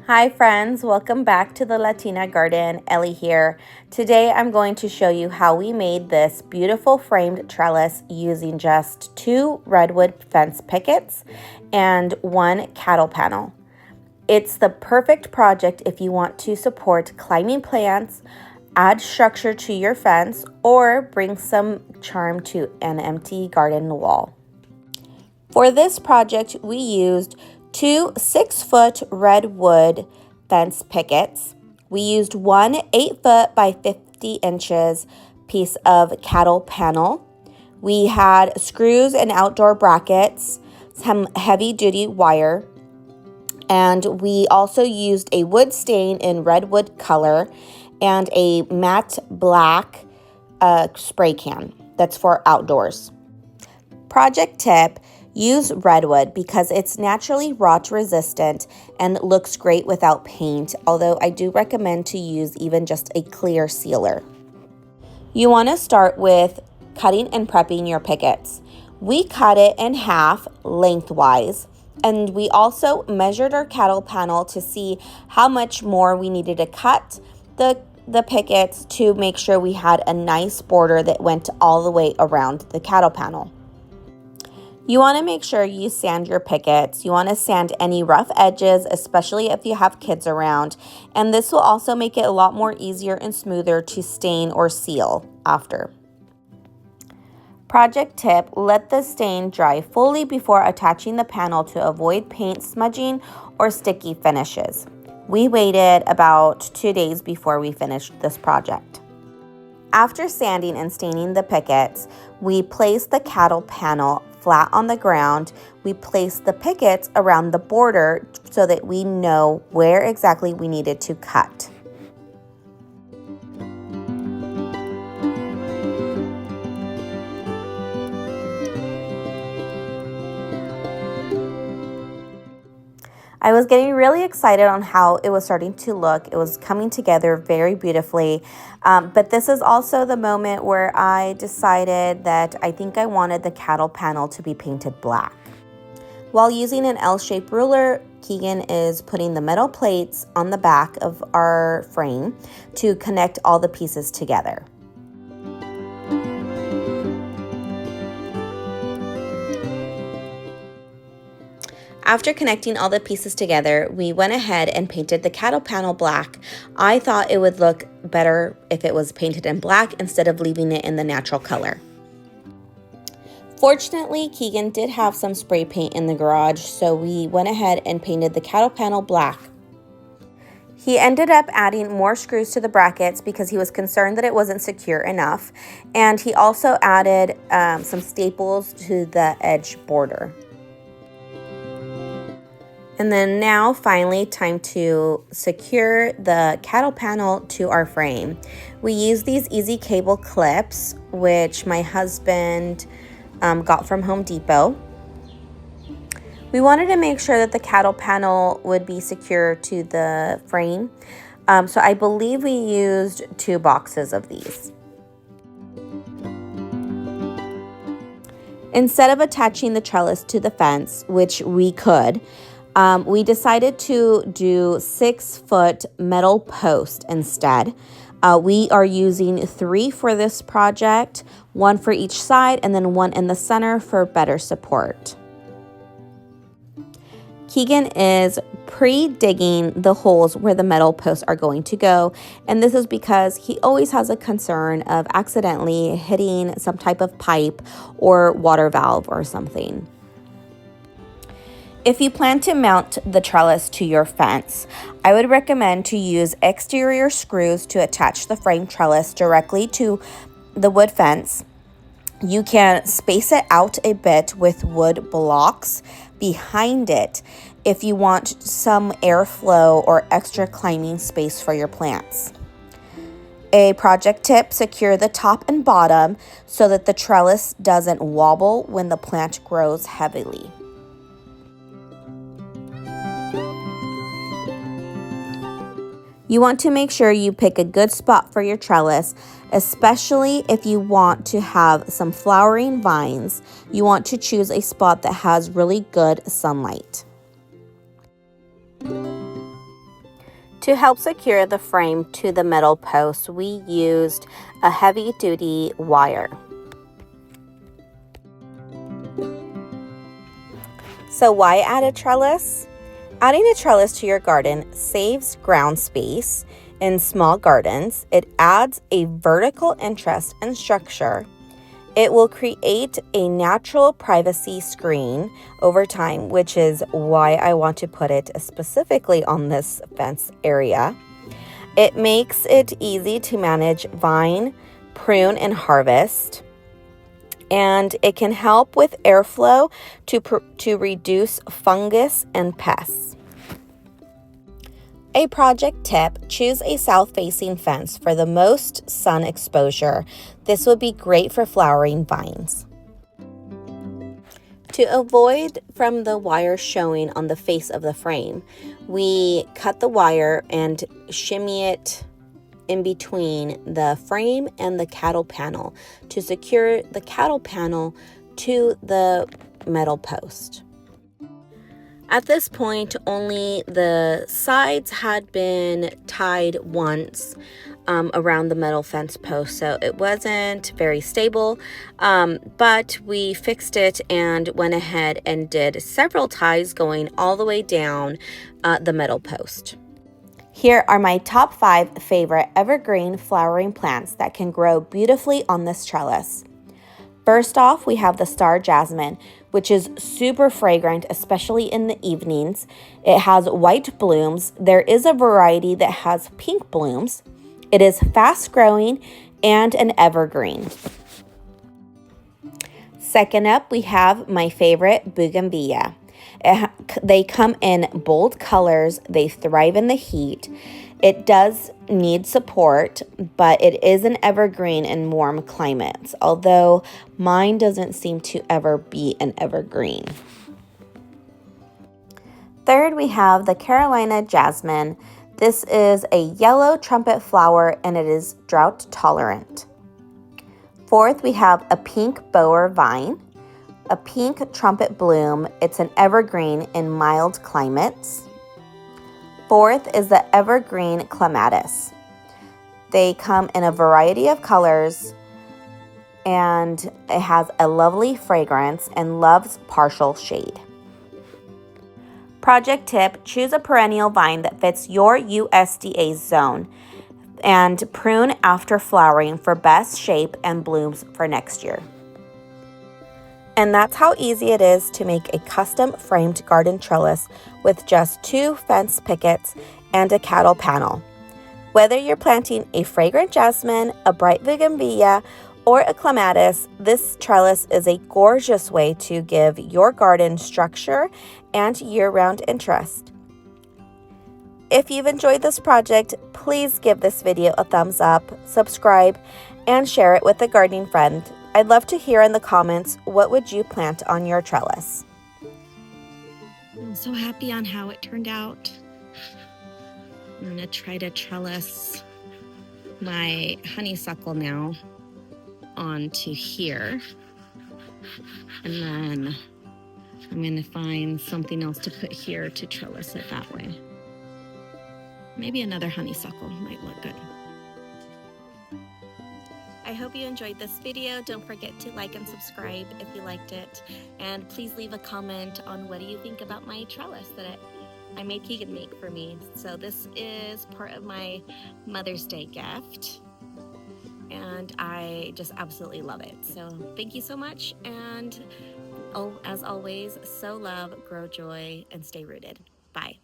Hi friends, welcome back to the Latina Garden. Ellie here. Today I'm going to show you how we made this beautiful framed trellis using just 2 redwood fence pickets and 1 cattle panel. It's the perfect project if you want to support climbing plants, add structure to your fence, or bring some charm to an empty garden wall. For this project, we used 2 6-foot redwood fence pickets. We used 1 8-foot by 50 inches piece of cattle panel. We had screws and outdoor brackets, some heavy-duty wire, and we also used a wood stain in redwood color and a matte black spray can that's for outdoors. Project tip: use redwood because it's naturally rot resistant and looks great without paint, although I do recommend to use even just a clear sealer. You want to start with cutting and prepping your pickets. We cut it in half lengthwise, and we also measured our cattle panel to see how much more we needed to cut the pickets to make sure we had a nice border that went all the way around the cattle panel. You want to make sure you sand your pickets. You want to sand any rough edges, especially if you have kids around. And this will also make it a lot more easier and smoother to stain or seal after. Project tip: let the stain dry fully before attaching the panel to avoid paint smudging or sticky finishes. We waited about 2 days before we finished this project. After sanding and staining the pickets, we placed the cattle panel flat on the ground. We placed the pickets around the border so that we know where exactly we needed to cut. I was getting really excited on how it was starting to look. It was coming together very beautifully. But this is also the moment where I decided that I think I wanted the cattle panel to be painted black. While using an L-shaped ruler, Keegan is putting the metal plates on the back of our frame to connect all the pieces together. After connecting all the pieces together, we went ahead and painted the cattle panel black. I thought it would look better if it was painted in black instead of leaving it in the natural color. Fortunately, Keegan did have some spray paint in the garage, so we went ahead and painted the cattle panel black. He ended up adding more screws to the brackets because he was concerned that it wasn't secure enough, and he also added some staples to the edge border. And then now finally time to secure the cattle panel to our frame. We use these easy cable clips, which my husband got from Home Depot. We wanted to make sure that the cattle panel would be secure to the frame. So I believe we used 2 boxes of these. Instead of attaching the trellis to the fence, which we could, we decided to do 6-foot metal post instead. We are using 3 for this project, 1 for each side and then 1 in the center for better support. Keegan is pre-digging the holes where the metal posts are going to go, and this is because he always has a concern of accidentally hitting some type of pipe or water valve or something. If you plan to mount the trellis to your fence, I would recommend to use exterior screws to attach the frame trellis directly to the wood fence. You can space it out a bit with wood blocks behind it if you want some airflow or extra climbing space for your plants. A project tip: secure the top and bottom so that the trellis doesn't wobble when the plant grows heavily. You want to make sure you pick a good spot for your trellis, especially if you want to have some flowering vines. You want to choose a spot that has really good sunlight. To help secure the frame to the metal post, we used a heavy-duty wire. So why add a trellis? Adding a trellis to your garden saves ground space in small gardens. It adds a vertical interest and structure. It will create a natural privacy screen over time, which is why I want to put it specifically on this fence area. It makes it easy to manage vine, prune, and harvest. And it can help with airflow to reduce fungus and pests. A project tip: choose a south-facing fence for the most sun exposure. This would be great for flowering vines. To avoid from the wire showing on the face of the frame, we cut the wire and shimmy it in between the frame and the cattle panel to secure the cattle panel to the metal post. At this point, only the sides had been tied once around the metal fence post, so it wasn't very stable, but we fixed it and went ahead and did several ties going all the way down the metal post. Here are my top 5 favorite evergreen flowering plants that can grow beautifully on this trellis. First off, we have the star jasmine, which is super fragrant, especially in the evenings. It has white blooms. There is a variety that has pink blooms. It is fast growing and an evergreen. Second up, we have my favorite Bougainvillea. They come in bold colors. They thrive in the heat. It does need support, but it is an evergreen in warm climates, although mine doesn't seem to ever be an evergreen. Third, we have the Carolina jasmine. This is a yellow trumpet flower and it is drought tolerant. Fourth, we have a pink bower vine, a pink trumpet bloom. It's an evergreen in mild climates. Fourth is the Evergreen Clematis. They come in a variety of colors and it has a lovely fragrance and loves partial shade. Project tip: choose a perennial vine that fits your USDA zone and prune after flowering for best shape and blooms for next year. And that's how easy it is to make a custom framed garden trellis with just 2 fence pickets and a cattle panel. Whether you're planting a fragrant jasmine, a bright bougainvillea, or a clematis, this trellis is a gorgeous way to give your garden structure and year-round interest. If you've enjoyed this project, please give this video a thumbs up, subscribe, and share it with a gardening friend. I'd love to hear in the comments, what would you plant on your trellis? I'm so happy on how it turned out. I'm gonna try to trellis my honeysuckle now onto here. And then I'm gonna find something else to put here to trellis it that way. Maybe another honeysuckle might look good. I hope you enjoyed this video. Don't forget to like and subscribe if you liked it. And please leave a comment on what do you think about my trellis that I made Keegan make for me. So this is part of my Mother's Day gift. And I just absolutely love it. So thank you so much. And as always, sow love, grow joy, and stay rooted. Bye.